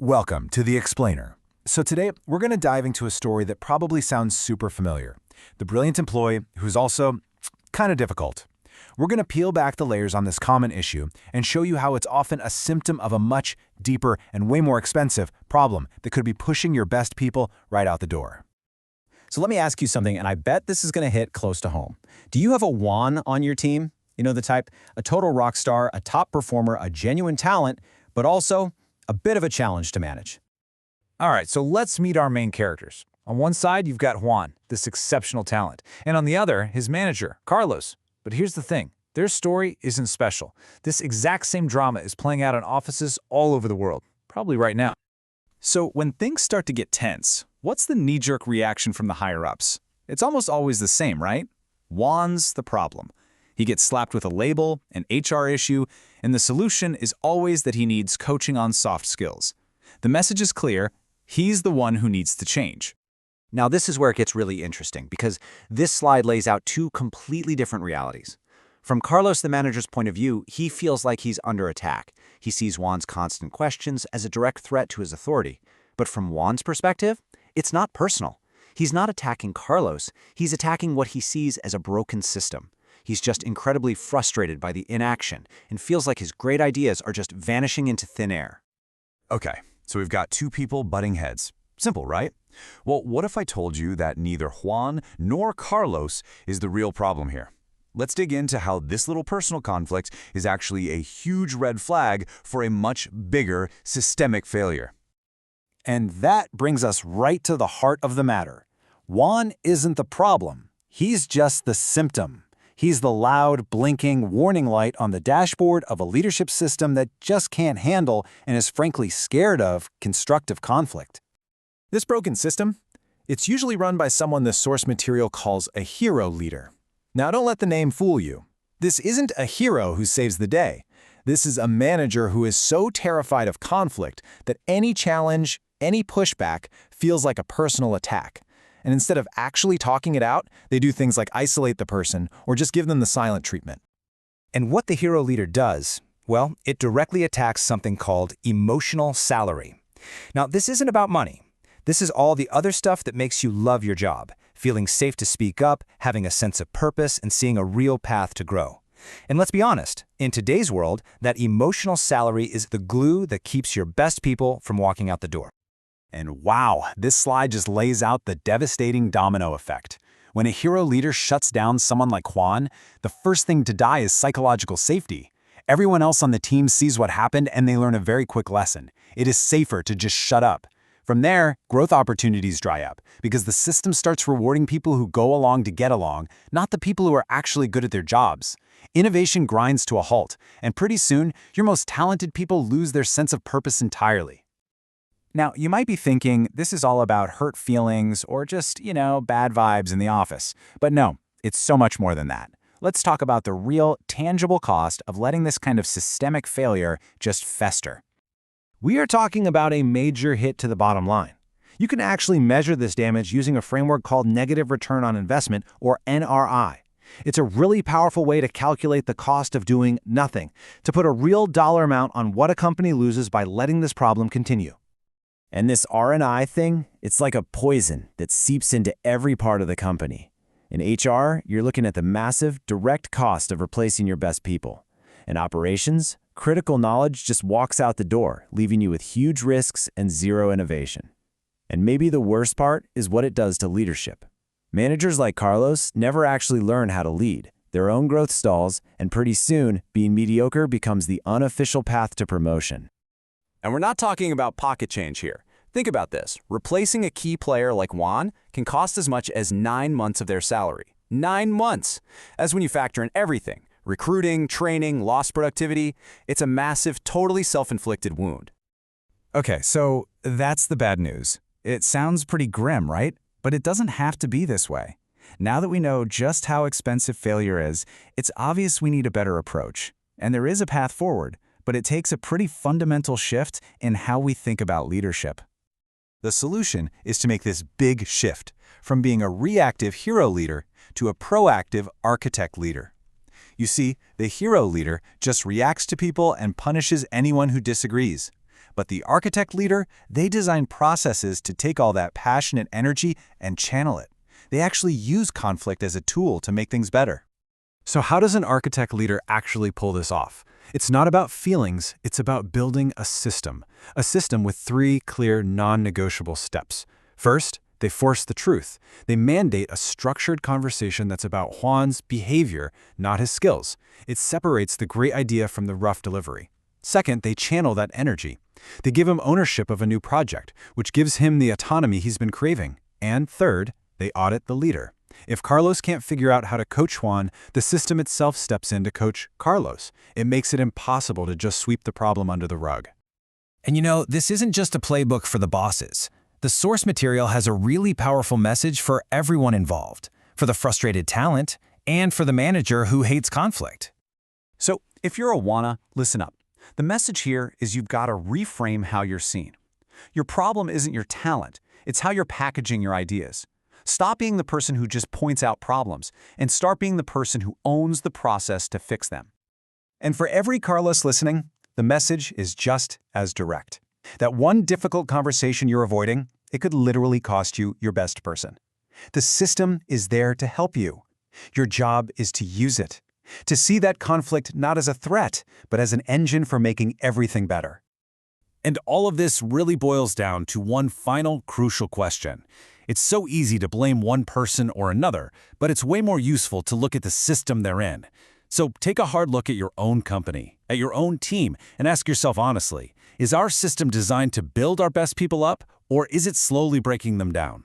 Welcome to The Explainer. So today, we're going to dive into a story that probably sounds super familiar. The brilliant employee who's also kind of difficult. We're going to peel back the layers on this common issue and show you how it's often a symptom of a much deeper and way more expensive problem that could be pushing your best people right out the door. So let me ask you something, and I bet this is going to hit close to home. Do you have a Juan on your team? You know the type, a total rock star, a top performer, a genuine talent, but also a bit of a challenge to manage. All right, so let's meet our main characters. On one side, you've got Juan, this exceptional talent, and on the other, his manager, Carlos. But here's the thing, their story isn't special. This exact same drama is playing out in offices all over the world, probably right now. So when things start to get tense, what's the knee-jerk reaction from the higher-ups? It's almost always the same, right? Juan's the problem. He gets slapped with a label, an HR issue, and the solution is always that he needs coaching on soft skills. The message is clear, he's the one who needs to change. Now this is where it gets really interesting because this slide lays out two completely different realities. From Carlos, the manager's point of view, he feels like he's under attack. He sees Juan's constant questions as a direct threat to his authority. But from Juan's perspective, it's not personal. He's not attacking Carlos, he's attacking what he sees as a broken system. He's just incredibly frustrated by the inaction and feels like his great ideas are just vanishing into thin air. Okay, so we've got two people butting heads. Simple, right? Well, what if I told you that neither Juan nor Carlos is the real problem here? Let's dig into how this little personal conflict is actually a huge red flag for a much bigger systemic failure. And that brings us right to the heart of the matter. Juan isn't the problem. He's just the symptom. He's the loud, blinking warning light on the dashboard of a leadership system that just can't handle and is frankly scared of constructive conflict. This broken system, it's usually run by someone the source material calls a hero leader. Now don't let the name fool you. This isn't a hero who saves the day. This is a manager who is so terrified of conflict that any challenge, any pushback feels like a personal attack. And instead of actually talking it out, they do things like isolate the person or just give them the silent treatment. And what the hero leader does, well, it directly attacks something called emotional salary. Now, this isn't about money. This is all the other stuff that makes you love your job, feeling safe to speak up, having a sense of purpose, and seeing a real path to grow. And let's be honest, in today's world, that emotional salary is the glue that keeps your best people from walking out the door. And wow, this slide just lays out the devastating domino effect. When a hero leader shuts down someone like Juan, the first thing to die is psychological safety. Everyone else on the team sees what happened and they learn a very quick lesson. It is safer to just shut up. From there, growth opportunities dry up because the system starts rewarding people who go along to get along, not the people who are actually good at their jobs. Innovation grinds to a halt, and pretty soon, your most talented people lose their sense of purpose entirely. Now, you might be thinking this is all about hurt feelings or just, bad vibes in the office. But no, it's so much more than that. Let's talk about the real, tangible cost of letting this kind of systemic failure just fester. We are talking about a major hit to the bottom line. You can actually measure this damage using a framework called Negative Return on Investment, or NRI. It's a really powerful way to calculate the cost of doing nothing, to put a real dollar amount on what a company loses by letting this problem continue. And this R&I thing, it's like a poison that seeps into every part of the company. In HR, you're looking at the massive, direct cost of replacing your best people. In operations, critical knowledge just walks out the door, leaving you with huge risks and zero innovation. And maybe the worst part is what it does to leadership. Managers like Carlos never actually learn how to lead. Their own growth stalls, and pretty soon, being mediocre becomes the unofficial path to promotion. And we're not talking about pocket change here. Think about this. Replacing a key player like Juan can cost as much as 9 months of their salary. 9 months! As when you factor in everything, recruiting, training, lost productivity, it's a massive, totally self-inflicted wound. Okay, so that's the bad news. It sounds pretty grim, right? But it doesn't have to be this way. Now that we know just how expensive failure is, it's obvious we need a better approach. And there is a path forward, but it takes a pretty fundamental shift in how we think about leadership. The solution is to make this big shift from being a reactive hero leader to a proactive architect leader. You see, the hero leader just reacts to people and punishes anyone who disagrees. But the architect leader, they design processes to take all that passion and energy and channel it. They actually use conflict as a tool to make things better. So how does an architect leader actually pull this off? It's not about feelings, it's about building a system with 3 clear, non-negotiable steps. First, they force the truth. They mandate a structured conversation that's about Juan's behavior, not his skills. It separates the great idea from the rough delivery. Second, they channel that energy. They give him ownership of a new project, which gives him the autonomy he's been craving. And third, they audit the leader. If Carlos can't figure out how to coach Juan, the system itself steps in to coach Carlos. It makes it impossible to just sweep the problem under the rug. And you know, this isn't just a playbook for the bosses. The source material has a really powerful message for everyone involved, for the frustrated talent, and for the manager who hates conflict. So, if you're a Wanna, listen up. The message here is you've got to reframe how you're seen. Your problem isn't your talent, it's how you're packaging your ideas. Stop being the person who just points out problems, and start being the person who owns the process to fix them. And for every Carlos listening, the message is just as direct. That one difficult conversation you're avoiding, it could literally cost you your best person. The system is there to help you. Your job is to use it, to see that conflict not as a threat, but as an engine for making everything better. And all of this really boils down to one final crucial question. It's so easy to blame one person or another, but it's way more useful to look at the system they're in. So take a hard look at your own company, at your own team, and ask yourself honestly, is our system designed to build our best people up, or is it slowly breaking them down?